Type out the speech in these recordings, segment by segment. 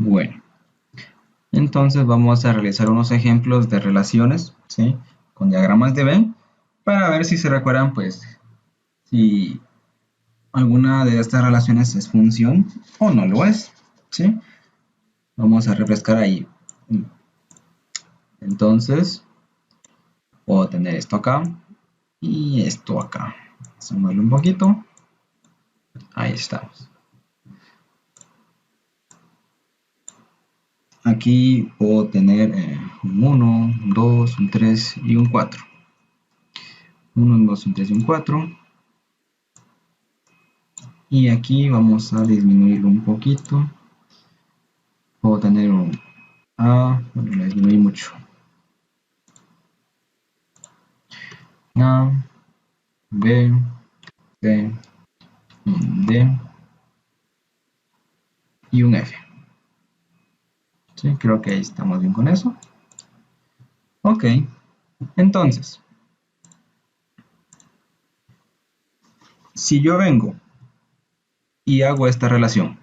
Bueno, entonces vamos a realizar unos ejemplos de relaciones, ¿sí? Con diagramas de Venn para ver si se recuerdan, pues, si alguna de estas relaciones es función o no lo es, ¿sí? Vamos a refrescar ahí. Entonces, puedo tener esto acá y esto acá. Vamos a moverlo un poquito. Ahí estamos. Aquí puedo tener un 1, un 2, un 3 y un 4. 1, un 2, un 3 y un 4. Y aquí vamos a disminuirlo un poquito. Puedo tener un A, bueno, lo disminuí mucho. A, B, C, un D y un F. ¿Sí? Creo que ahí estamos bien con eso. Ok, entonces, si yo vengo y hago esta relación,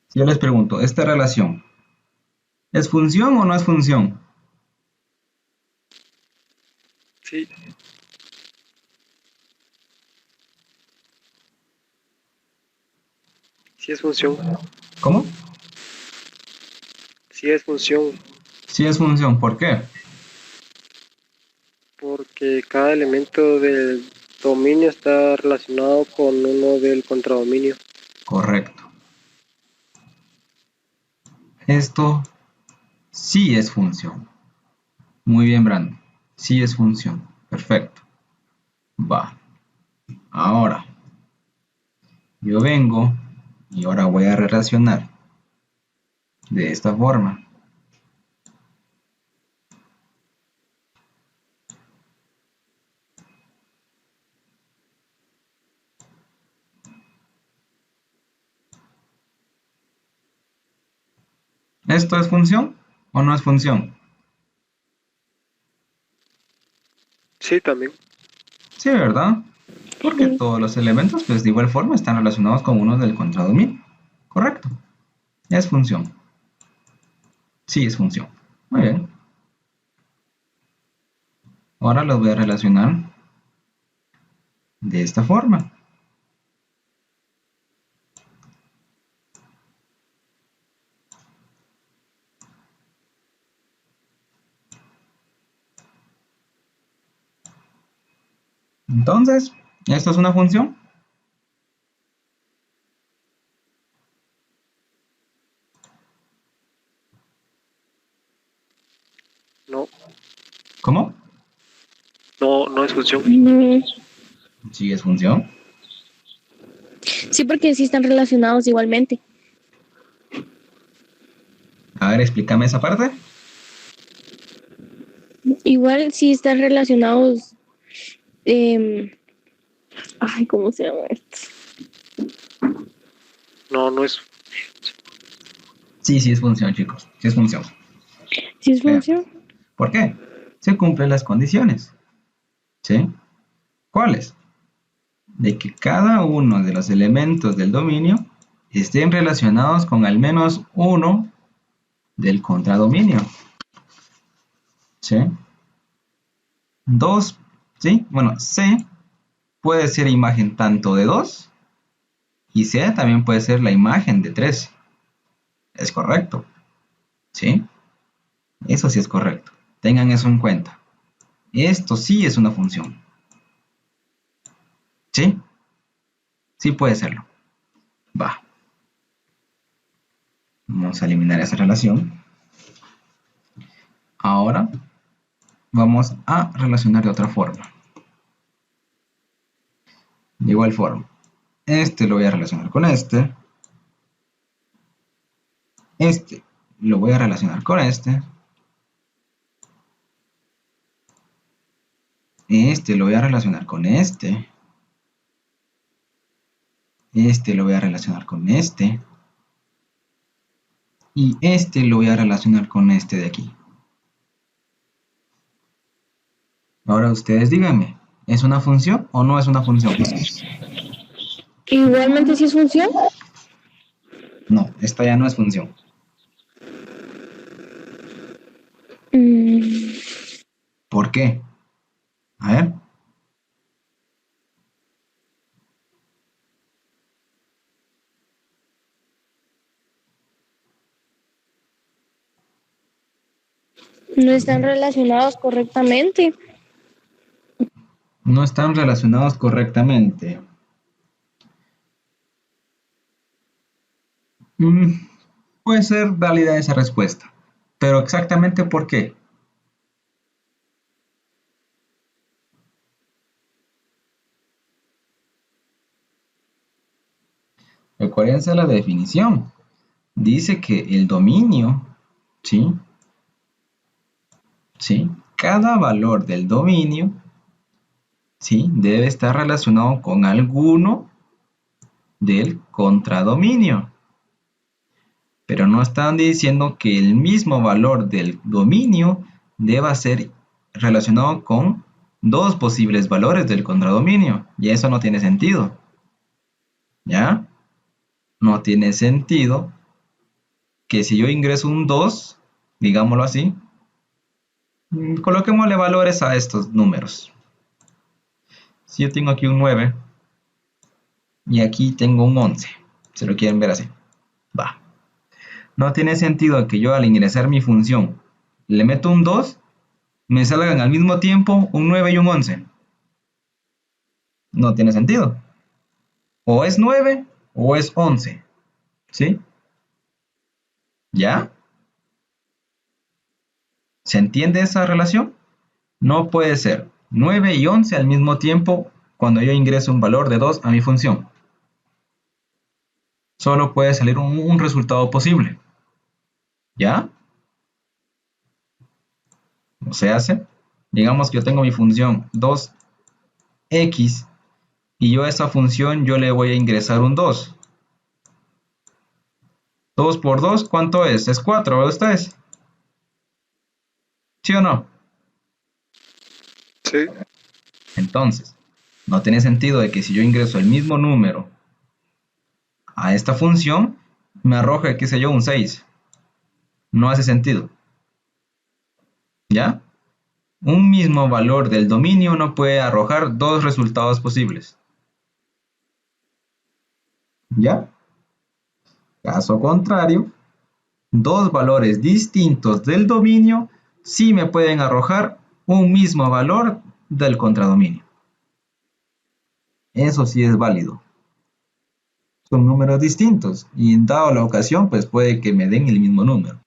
si yo les pregunto, ¿esta relación es función o no es función? Sí, sí es función. ¿Cómo? Sí es función, Sí es función, ¿por qué? porque cada elemento del dominio está relacionado con uno del contradominio. Correcto. Esto sí es función. Muy bien, Brandon. Sí es función. Perfecto. Va. Ahora, yo vengo y ahora voy a relacionar de esta forma. ¿Esto es función o no es función? Sí, también. Sí, ¿verdad? Porque Sí. todos los elementos, pues de igual forma, están relacionados con uno del contradominio. Correcto. Es función. Sí, es función. Muy bien. Ahora los voy a relacionar de esta forma. Entonces, ¿esto es una función? No, ¿Cómo? no, no es función. Sí, es función. Sí, porque sí están relacionados igualmente. A ver, explícame esa parte. Igual sí están relacionados. Ay, ¿cómo se llama esto? No, no es. Sí, sí es función, chicos. Sí es función. ¿Sí es Vean. función? ¿Por qué? Se cumplen las condiciones. ¿Sí? ¿Cuáles? De que cada uno de los elementos del dominio estén relacionados con al menos uno del contradominio. ¿Sí? Dos, ¿sí? Bueno, C puede ser imagen tanto de 2 y C también puede ser la imagen de 3. Es correcto. ¿Sí? Eso sí es correcto. Tengan eso en cuenta. Esto sí es una función. ¿Sí? Sí puede serlo. Va. Vamos a eliminar esa relación. Ahora vamos a relacionar de otra forma. De igual forma. Este lo voy a relacionar con este. Este lo voy a relacionar con este. Este lo voy a relacionar con este. Este lo voy a relacionar con este. Y este lo voy a relacionar con este de aquí. Ahora ustedes díganme, ¿es una función o no es una función? Igualmente si es función. No, esta ya no es función. Mm, ¿Por qué? A ver. no están relacionados correctamente. No están relacionados correctamente. Mm, puede ser válida esa respuesta. Pero exactamente por qué. Recuérdense la definición. Dice que el dominio, ¿sí? ¿Sí? Cada valor del dominio, ¿sí? Debe estar relacionado con alguno del contradominio. Pero no están diciendo que el mismo valor del dominio deba ser relacionado con dos posibles valores del contradominio. Y eso no tiene sentido. ¿Ya? No tiene sentido que si yo ingreso un 2, digámoslo así, coloquémosle valores a estos números. Si yo tengo aquí un 9 y aquí tengo un 11, si lo quieren ver así, va. No tiene sentido que yo al ingresar mi función le meto un 2, me salgan al mismo tiempo un 9 y un 11. No tiene sentido. O es 9 o es 11. ¿Sí? ¿Ya? ¿Se entiende esa relación? No puede ser 9 y 11 al mismo tiempo cuando yo ingreso un valor de 2 a mi función. Solo puede salir un resultado posible. ¿Ya? ¿No se hace? Digamos que yo tengo mi función 2x y yo a esa función yo le voy a ingresar un 2. 2 por 2, ¿cuánto es? Es 4, ¿verdad ustedes? ¿Sí o no? Sí. Entonces, no tiene sentido de que si yo ingreso el mismo número a esta función, me arroje, qué sé yo, un 6. No hace sentido. ¿Ya? Un mismo valor del dominio no puede arrojar dos resultados posibles. ¿Ya? Caso contrario, dos valores distintos del dominio sí me pueden arrojar un mismo valor del contradominio. Eso sí es válido. Son números distintos y dado la ocasión, pues puede que me den el mismo número.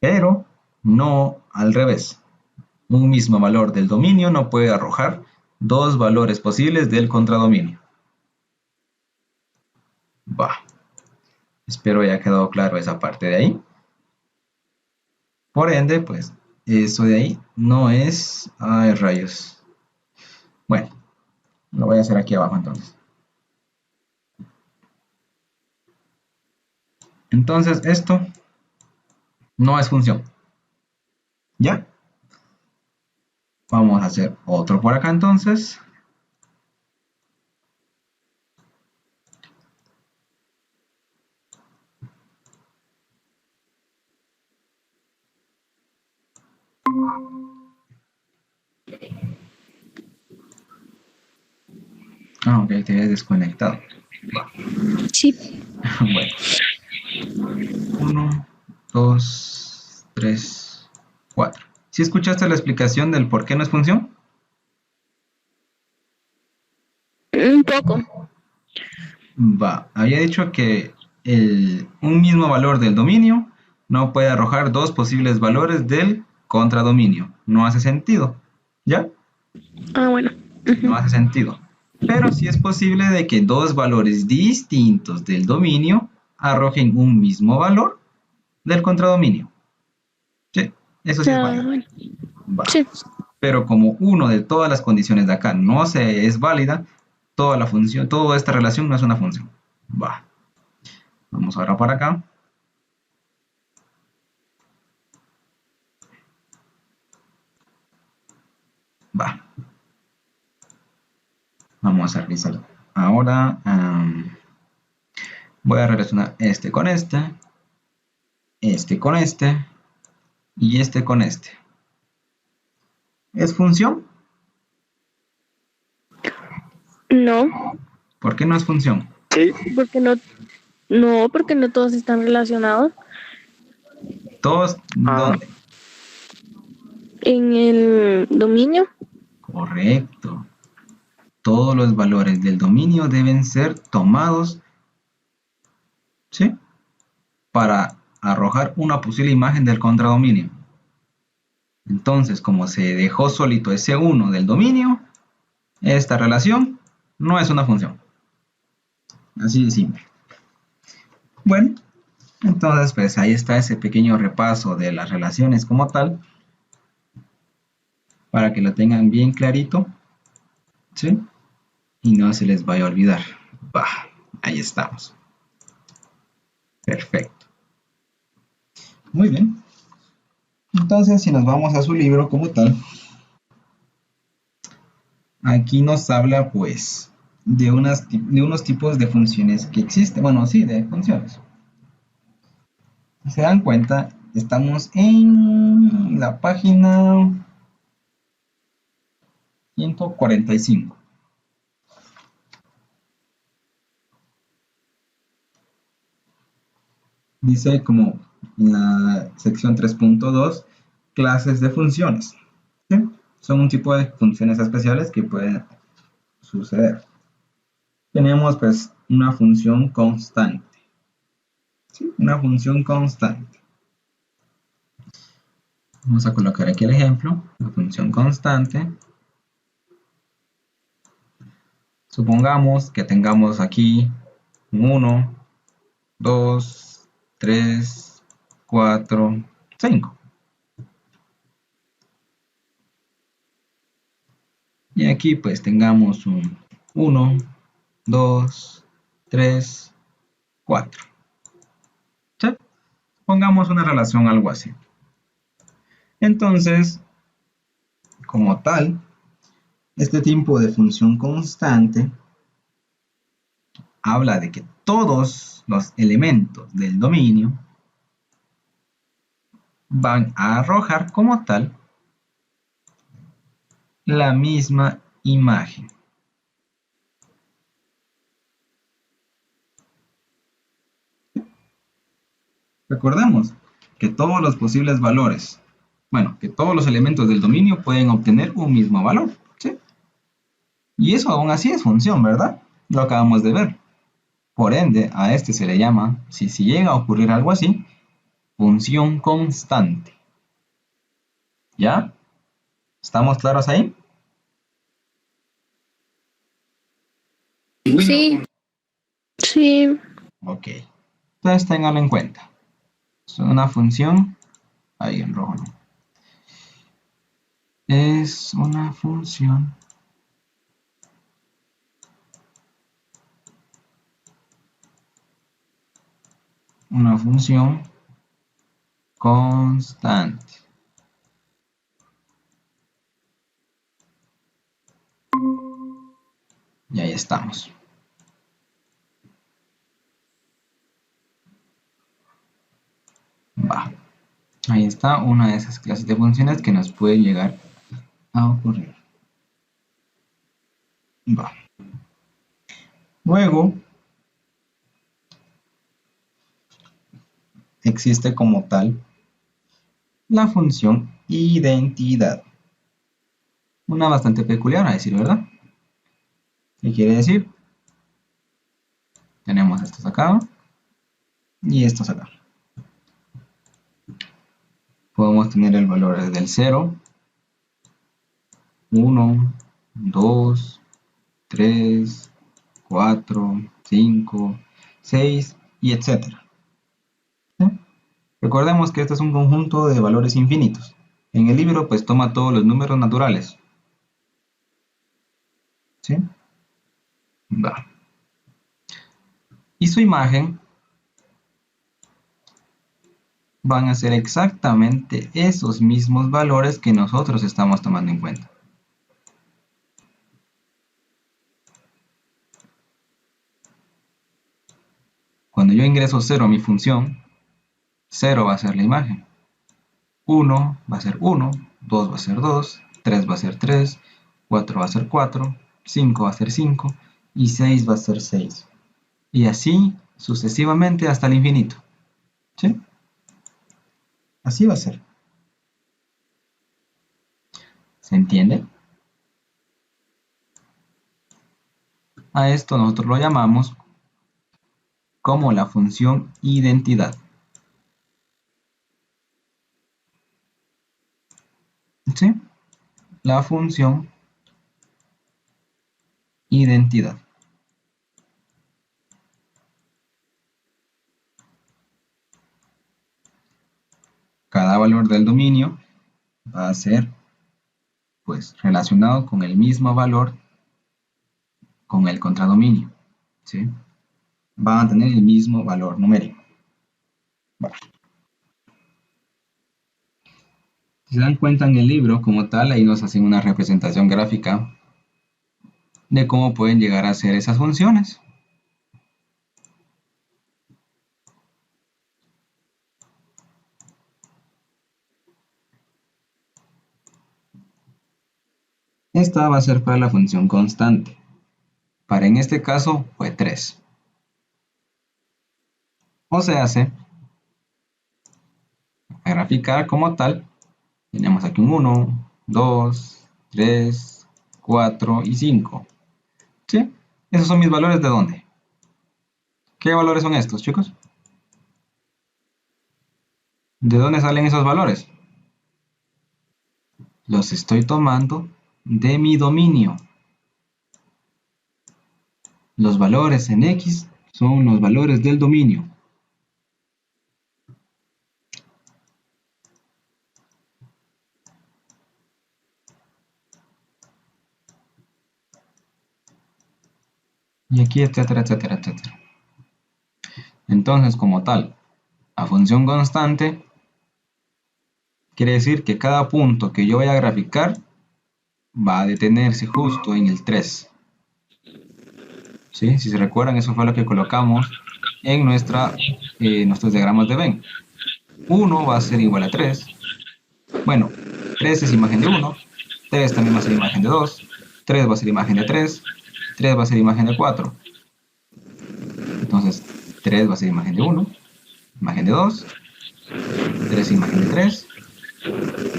Pero no al revés. Un mismo valor del dominio no puede arrojar dos valores posibles del contradominio. Bah, espero haya quedado claro esa parte de ahí. Por ende, pues eso de ahí no es... Ay, rayos. Bueno, lo voy a hacer aquí abajo entonces. Entonces esto no es función. ¿Ya? Vamos a hacer otro por acá entonces. Ah, ok, te habías desconectado. Va. Sí. Bueno. 1, 2, 3, 4. ¿Sí escuchaste la explicación del por qué no es función? Un poco. Va, había dicho que un mismo valor del dominio no puede arrojar dos posibles valores del contradominio. No hace sentido. ¿Ya? Ah, bueno. No hace sentido. Pero sí es posible de que dos valores distintos del dominio arrojen un mismo valor del contradominio. Sí, eso sí es Ah, válido. bueno. Va. Sí. pero como uno de todas las condiciones de acá no se es válida, toda la función, toda esta relación no es una función. Va. Vamos ahora para acá. Va. Vamos a revisar. Ahora voy a relacionar este con este con este y este con este. ¿Es función? No, ¿Por qué no es función? Sí, porque no, porque no todos están relacionados. ¿Todos ah, dónde? En el dominio, Correcto. Todos los valores del dominio deben ser tomados, ¿sí?, para arrojar una posible imagen del contradominio. Entonces, como se dejó solito ese 1 del dominio, esta relación no es una función. Así de simple. Bueno, entonces pues ahí está ese pequeño repaso de las relaciones como tal, para que lo tengan bien clarito, ¿sí? Y no se les vaya a olvidar. Bah, ahí estamos. Perfecto. Muy bien. Entonces, si nos vamos a su libro como tal, aquí nos habla pues de unos tipos de funciones que existen. Bueno, sí, de funciones. Si se dan cuenta, estamos en la página 145. Dice como en la sección 3.2, clases de funciones. ¿Sí? Son un tipo de funciones especiales que pueden suceder. Tenemos pues una función constante. ¿Sí? Una función constante. Vamos a colocar aquí el ejemplo. La función constante. Supongamos que tengamos aquí un 1, 2, 3, 4, 5. Y aquí pues tengamos un 1, 2, 3, 4. ¿Sí? Pongamos una relación algo así. Entonces, como tal, este tipo de función constante habla de que todos los elementos del dominio van a arrojar como tal la misma imagen. Recordemos que todos los posibles valores, bueno, que todos los elementos del dominio pueden obtener un mismo valor, ¿sí? Y eso aún así es función, ¿verdad? Lo acabamos de ver. Por ende, a este se le llama, si llega a ocurrir algo así, función constante. ¿Ya? ¿Estamos claros ahí? sí, sí, Ok. Entonces ténganlo en cuenta. Es una función, ahí en rojo, ¿no? Es una función constante. Y ahí estamos. Va. Ahí está una de esas clases de funciones que nos puede llegar a ocurrir. Va. Luego, existe como tal la función identidad. Una bastante peculiar, a decir verdad. ¿Qué quiere decir? Tenemos estos acá y estos acá. Podemos tener el valor desde el 0, 1, 2, 3, 4, 5, 6 y etcétera. ¿Sí? Recordemos que este es un conjunto de valores infinitos. En el libro pues toma todos los números naturales. ¿Sí? Va. Y su imagen van a ser exactamente esos mismos valores que nosotros estamos tomando en cuenta. Cuando yo ingreso 0 a mi función, 0 va a ser la imagen. 1 va a ser 1, 2 va a ser 2, 3 va a ser 3, 4 va a ser 4, 5 va a ser 5 y 6 va a ser 6. Y así sucesivamente hasta el infinito. ¿Sí? Así va a ser. ¿Se entiende? A esto nosotros lo llamamos como la función identidad. ¿Sí? La función identidad. Cada valor del dominio va a ser pues relacionado con el mismo valor con el contradominio. ¿Sí? Van a tener el mismo valor numérico. Vale. Si se dan cuenta en el libro como tal, ahí nos hacen una representación gráfica de cómo pueden llegar a ser esas funciones. Esta va a ser para la función constante. Para en este caso fue 3. O se hace, a graficar como tal, tenemos aquí un 1, 2, 3, 4 y 5. ¿Sí? Esos son mis valores de dónde. ¿Qué valores son estos, chicos? ¿De dónde salen esos valores? Los estoy tomando de mi dominio. Los valores en X son los valores del dominio. Y aquí, etcétera, etcétera, etcétera. Entonces, como tal, la función constante quiere decir que cada punto que yo vaya a graficar va a detenerse justo en el 3. ¿Sí? Si se recuerdan, eso fue lo que colocamos en nuestros diagramas de Venn. 1 va a ser igual a 3. Bueno, 3 es imagen de 1, 3 también va a ser imagen de 2, 3 va a ser imagen de 3, 3 va a ser imagen de 4. Entonces, 3 va a ser imagen de 1, imagen de 2, 3 imagen de 3,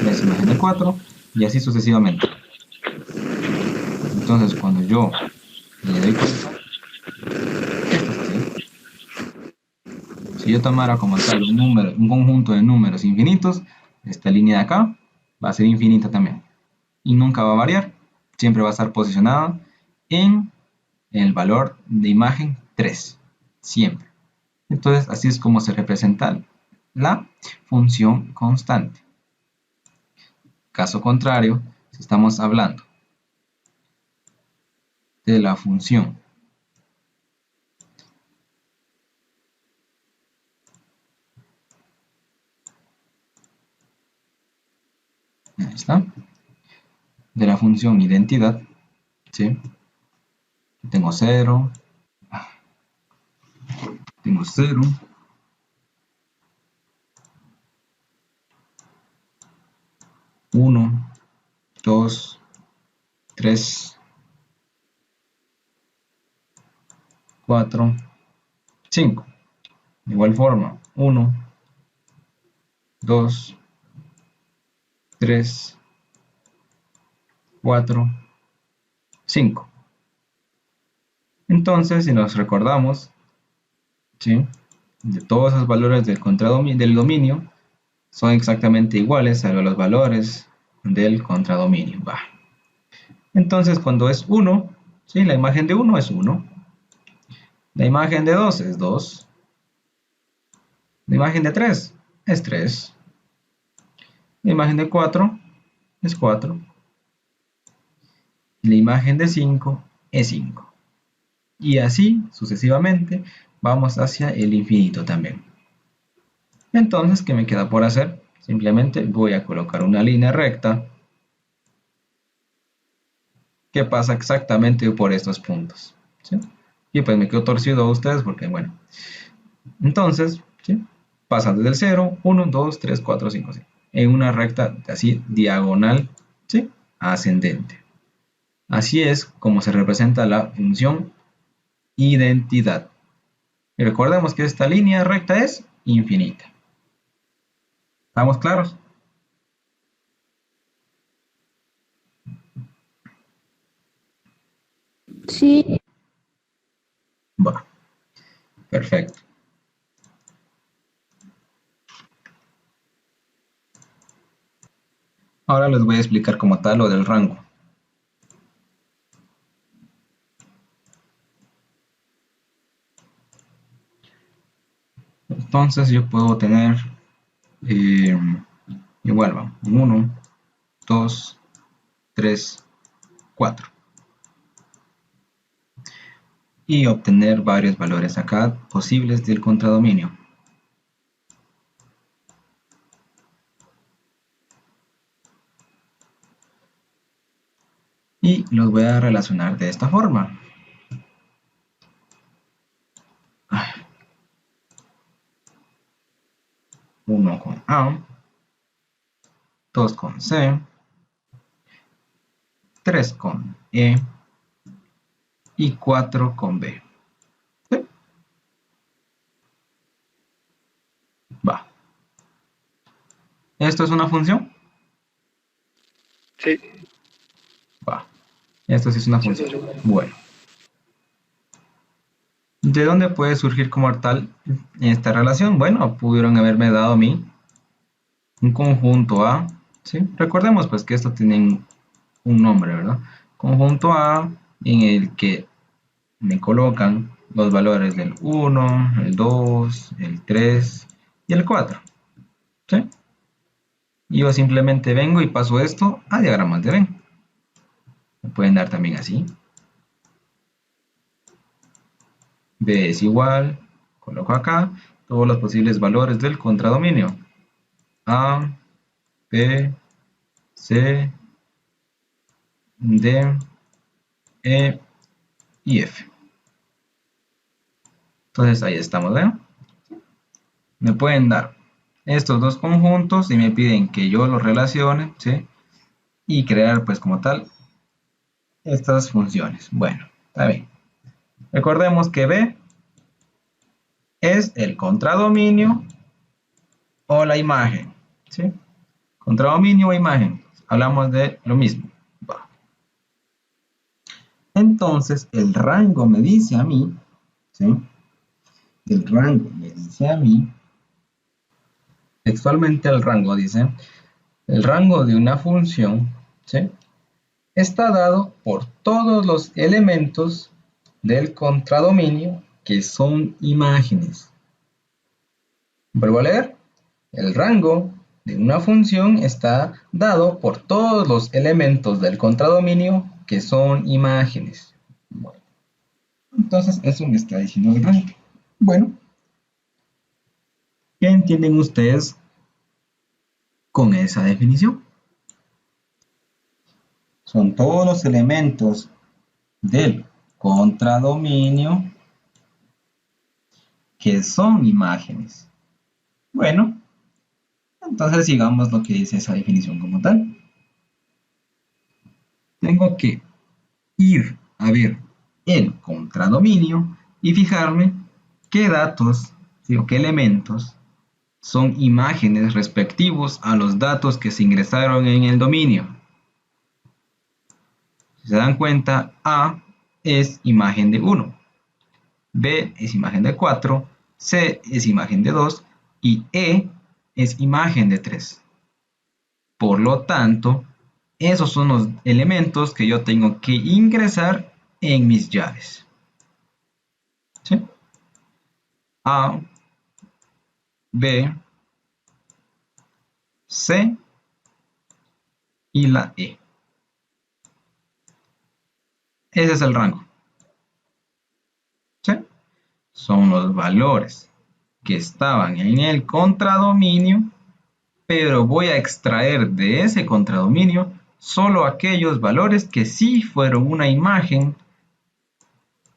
3 imagen de 4, y así sucesivamente. Entonces, cuando yo le doy cuenta, esto es así. Si yo tomara como tal un conjunto de números infinitos, esta línea de acá va a ser infinita también. Y nunca va a variar. Siempre va a estar posicionada en el valor de imagen 3. Siempre. Entonces, así es como se representa la función constante. Caso contrario, si estamos hablando de la función ahí está, de la función identidad, ¿sí? Tengo 0, tengo 0, 1, 2, 3, 4, 5. De igual forma, 1, 2, 3, 4, 5. Entonces, si nos recordamos, ¿sí? De todos esos valores del dominio son exactamente iguales a los valores del contradominio. Va. Entonces, cuando es 1, ¿sí? La imagen de 1 es 1. La imagen de 2 es 2. La imagen de 3 es 3. La imagen de 4 es 4. La imagen de 5 es 5. Y así sucesivamente vamos hacia el infinito también. Entonces, ¿qué me queda por hacer? Simplemente voy a colocar una línea recta que pasa exactamente por estos puntos, ¿sí? Y pues me quedo torcido a ustedes porque, bueno. Entonces, ¿sí? Pasan desde el 0, 1, 2, 3, 4, 5, 6. En una recta así diagonal, ¿sí? Ascendente. Así es como se representa la función identidad. Y recordemos que esta línea recta es infinita. ¿Estamos claros? Sí. Va, perfecto. Ahora les voy a explicar como tal lo del rango. Entonces yo puedo tener igual, va, 1, 2, 3, 4. Y obtener varios valores acá posibles del contradominio. Y los voy a relacionar de esta forma. 1 con A, 2 con C, 3 con E y 4 con B. ¿Sí? Va. ¿Esto es una función? Sí, Va. Esto sí es una sí, función. señor. Bueno. ¿De dónde puede surgir como tal esta relación? Bueno, pudieron haberme dado a mí un conjunto A, ¿sí? Recordemos pues que esto tiene un nombre, ¿verdad? Conjunto A en el que me colocan los valores del 1, el 2, el 3 y el 4, ¿sí? Y yo simplemente vengo y paso esto a diagramas de Venn. Me pueden dar también así. B es igual, coloco acá todos los posibles valores del contradominio. A, B, C, D, E y F. Entonces ahí estamos, ¿eh? Me pueden dar estos dos conjuntos y me piden que yo los relacione, ¿sí? Y crear pues como tal estas funciones. Bueno, está bien. Recordemos que B es el contradominio o la imagen, ¿sí? Contradominio o imagen. Hablamos de lo mismo. Va. Entonces, el rango me dice a mí, ¿sí? El rango me dice a mí, textualmente el rango dice, el rango de una función, ¿sí? Está dado por todos los elementos del contradominio que son imágenes. Vuelvo a leer. El rango de una función está dado por todos los elementos del contradominio que son imágenes. Bueno, entonces eso me está diciendo el rango. Bueno, ¿qué entienden ustedes con esa definición? Son todos los elementos del contradominio que son imágenes. Bueno, entonces sigamos lo que dice esa definición como tal. Tengo que ir a ver el contradominio y fijarme qué datos, ¿sí? O qué elementos son imágenes respectivos a los datos que se ingresaron en el dominio. Si se dan cuenta, A es imagen de 1, B es imagen de 4, C es imagen de 2 y E es imagen de 3. Por lo tanto, esos son los elementos que yo tengo que ingresar en mis llaves. ¿Sí? A, B, C y la E. Ese es el rango. ¿Sí? Son los valores que estaban en el contradominio, pero voy a extraer de ese contradominio solo aquellos valores que sí fueron una imagen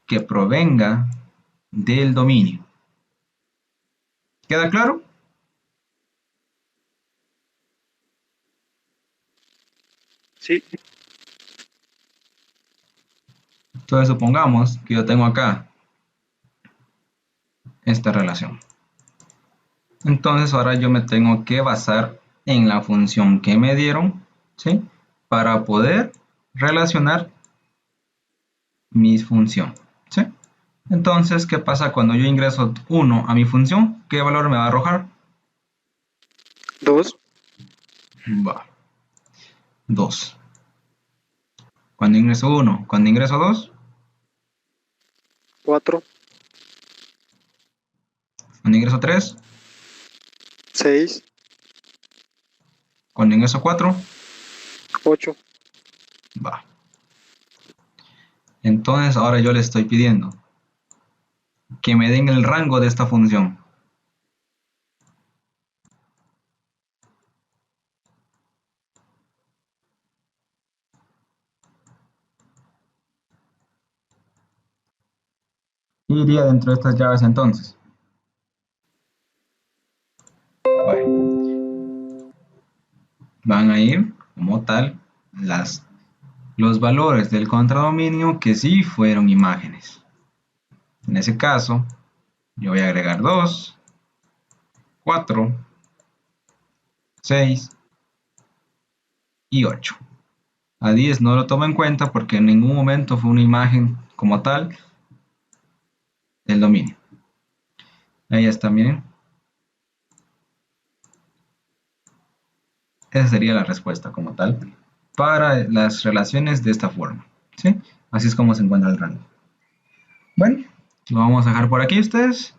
que provenga del dominio. ¿Queda claro? Sí. Entonces supongamos que yo tengo acá esta relación. Entonces ahora yo me tengo que basar en la función que me dieron, ¿sí? Para poder relacionar mi función, ¿sí? Entonces, ¿qué pasa cuando yo ingreso 1 a mi función? ¿Qué valor me va a arrojar? 2. Va, 2. Cuando ingreso 1, cuando ingreso 2, 4. cuando ingreso 3, 6. cuando ingreso 4, 8. va. Entonces ahora yo le estoy pidiendo que me den el rango de esta función. ¿Qué iría dentro de estas llaves entonces? Bueno, van a ir como tal los valores del contradominio que sí fueron imágenes. En ese caso, yo voy a agregar 2, 4, 6 y 8. A 10 no lo tomo en cuenta porque en ningún momento fue una imagen como tal del dominio. Ahí está, miren. Esa sería la respuesta como tal para las relaciones de esta forma, ¿sí? Así es como se encuentra el rango. Bueno, lo vamos a dejar por aquí ustedes.